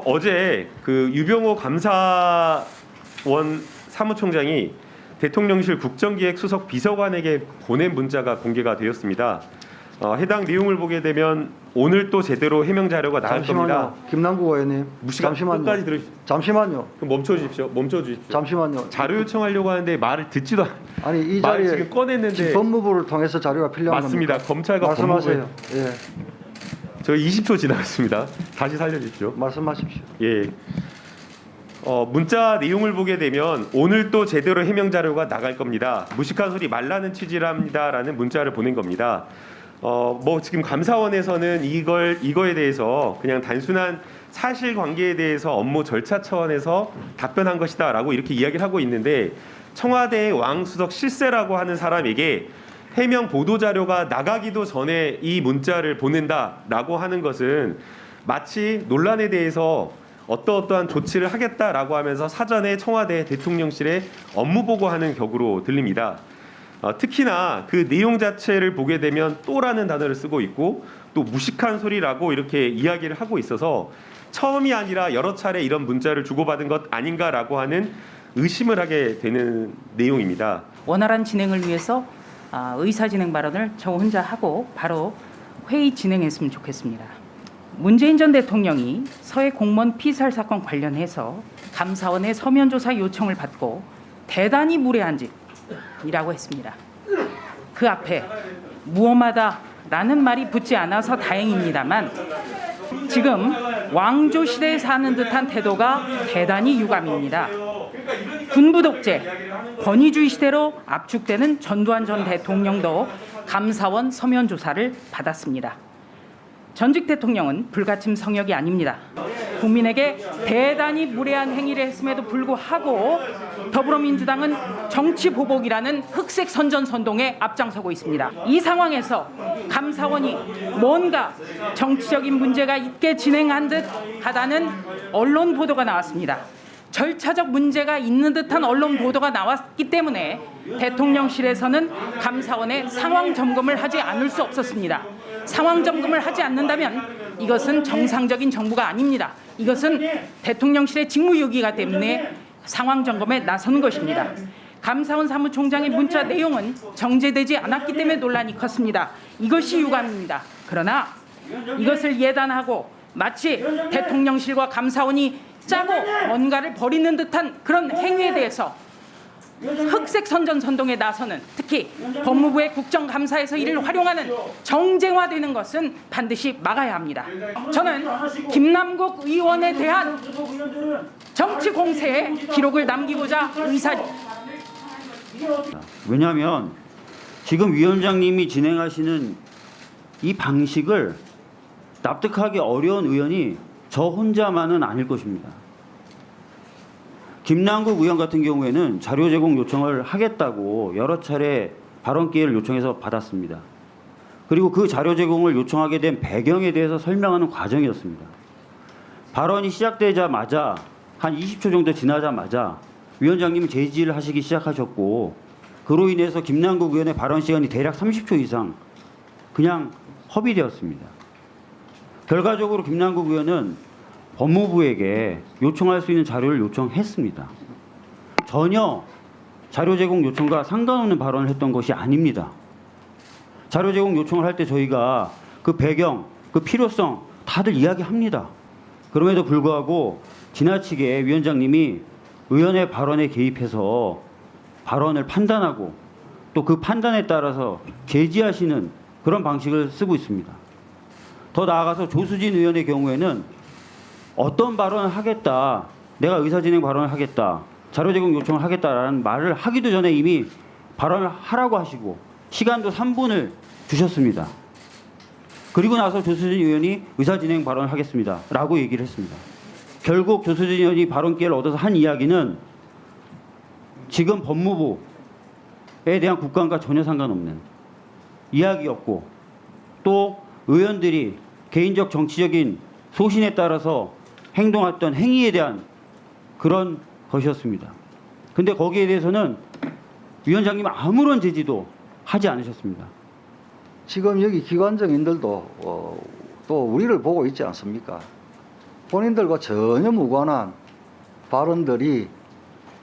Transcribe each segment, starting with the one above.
어제 그 유병호 감사원 사무총장이 대통령실 국정기획 수석 비서관에게 보낸 문자가 공개가 되었습니다. 해당 내용을 보게 되면 오늘 또 제대로 해명 자료가 나갈 겁니다. 김남국 의원님. 잠시만요. 끝까지 들으십시오. 잠시만요. 그럼 멈춰주십시오. 잠시만요. 자료 요청하려고 하는데 말을 듣지도 아니 이 말을 자리에 지금 꺼냈는데 지금 법무부를 통해서 자료가 필요한 맞습니다. 겁니까? 검찰과 말씀하세요. 법무부에 예, 저희 20초 지나갔습니다. 다시 살려주십시오. 말씀하십시오. 예. 문자 내용을 보게 되면 오늘 또 제대로 해명 자료가 나갈 겁니다. 무식한 소리 말라는 취지랍니다라는 문자를 보낸 겁니다. 뭐 지금 감사원에서는 이거에 대해서 그냥 단순한 사실관계에 대해서 업무 절차 차원에서 답변한 것이다라고 이렇게 이야기를 하고 있는데 청와대의 왕수석 실세라고 하는 사람에게 해명 보도 자료가 나가기도 전에 이 문자를 보낸다라고 하는 것은 마치 논란에 대해서 어떠한 조치를 하겠다라고 하면서 사전에 청와대 대통령실에 업무 보고하는 격으로 들립니다. 특히나 그 내용 자체를 보게 되면 또라는 단어를 쓰고 있고 또 무식한 소리라고 이렇게 이야기를 하고 있어서 처음이 아니라 여러 차례 이런 문자를 주고받은 것 아닌가라고 하는 의심을 하게 되는 내용입니다. 원활한 진행을 위해서 의사진행 발언을 저 혼자 하고 바로 회의 진행했으면 좋겠습니다. 문재인 전 대통령이 서해 공무원 피살 사건 관련해서 감사원의 서면 조사 요청을 받고 대단히 무례한 짓이라고 했습니다. 그 앞에 무엄하다라는 말이 붙지 않아서 다행입니다만 지금 왕조 시대에 사는 듯한 태도가 대단히 유감입니다. 군부 독재, 권위주의 시대로 압축되는 전두환 전 대통령도 감사원 서면 조사를 받았습니다. 전직 대통령은 불가침 성역이 아닙니다. 국민에게 대단히 무례한 행위를 했음에도 불구하고 더불어민주당은 정치 보복이라는 흑색 선전선동에 앞장서고 있습니다. 이 상황에서 감사원이 뭔가 정치적인 문제가 있게 진행한 듯 하다는 언론 보도가 나왔습니다. 절차적 문제가 있는 듯한 언론 보도가 나왔기 때문에 대통령실에서는 감사원의 상황 점검을 하지 않을 수 없었습니다. 상황 점검을 하지 않는다면 이것은 정상적인 정부가 아닙니다. 이것은 대통령실의 직무유기가 때문에 상황 점검에 나서는 것입니다. 감사원 사무총장의 문자 내용은 정제되지 않았기 때문에 논란이 컸습니다. 이것이 유감입니다. 그러나 이것을 예단하고 마치 대통령실과 감사원이 짜고 뭔가를 벌이는 듯한 그런 행위에 대해서 흑색 선전선동에 나서는 특히 법무부의 국정감사에서 이를 활용하는 정쟁화되는 것은 반드시 막아야 합니다. 저는 김남국 의원에 대한 정치 공세에 기록을 남기고자 왜냐하면 지금 위원장님이 진행하시는 이 방식을 납득하기 어려운 의원이 저 혼자만은 아닐 것입니다. 김남국 의원 같은 경우에는 자료 제공 요청을 하겠다고 여러 차례 발언 기회를 요청해서 받았습니다. 그리고 그 자료 제공을 요청하게 된 배경에 대해서 설명하는 과정이었습니다. 발언이 시작되자마자 한 20초 정도 지나자마자 위원장님이 제지를 하시기 시작하셨고 그로 인해서 김남국 의원의 발언 시간이 대략 30초 이상 그냥 허비되었습니다. 결과적으로 김남국 의원은 법무부에게 요청할 수 있는 자료를 요청했습니다. 전혀 자료 제공 요청과 상관없는 발언을 했던 것이 아닙니다. 자료 제공 요청을 할 때 저희가 그 배경, 그 필요성 다들 이야기합니다. 그럼에도 불구하고 지나치게 위원장님이 의원의 발언에 개입해서 발언을 판단하고 또 그 판단에 따라서 제지하시는 그런 방식을 쓰고 있습니다. 더 나아가서 조수진 의원의 경우에는 어떤 발언을 하겠다, 내가 의사진행 발언을 하겠다, 자료 제공 요청을 하겠다라는 말을 하기도 전에 이미 발언을 하라고 하시고 시간도 3분을 주셨습니다. 그리고 나서 조수진 의원이 의사진행 발언을 하겠습니다 라고 얘기를 했습니다. 결국 조수진 의원이 발언 기회를 얻어서 한 이야기는 지금 법무부에 대한 국감과 전혀 상관없는 이야기였고 또 의원들이 개인적 정치적인 소신에 따라서 행동했던 행위에 대한 그런 것이었습니다. 근데 거기에 대해서는 위원장님 아무런 제지도 하지 않으셨습니다. 지금 여기 기관장인들도 또 우리를 보고 있지 않습니까? 본인들과 전혀 무관한 발언들이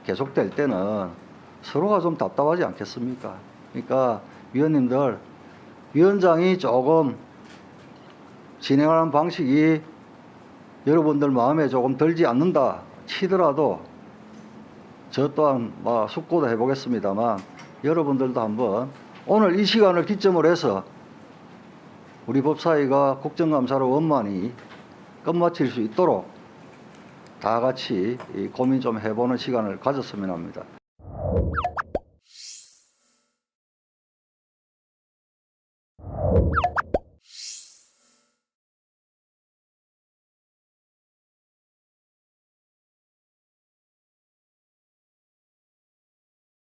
계속될 때는 서로가 좀 답답하지 않겠습니까? 그러니까 위원님들, 위원장이 조금 진행하는 방식이 여러분들 마음에 조금 들지 않는다 치더라도 저 또한 숙고도 해보겠습니다만 여러분들도 한번 오늘 이 시간을 기점으로 해서 우리 법사위가 국정감사를 원만히 끝마칠 수 있도록 다 같이 이 고민 좀 해보는 시간을 가졌으면 합니다.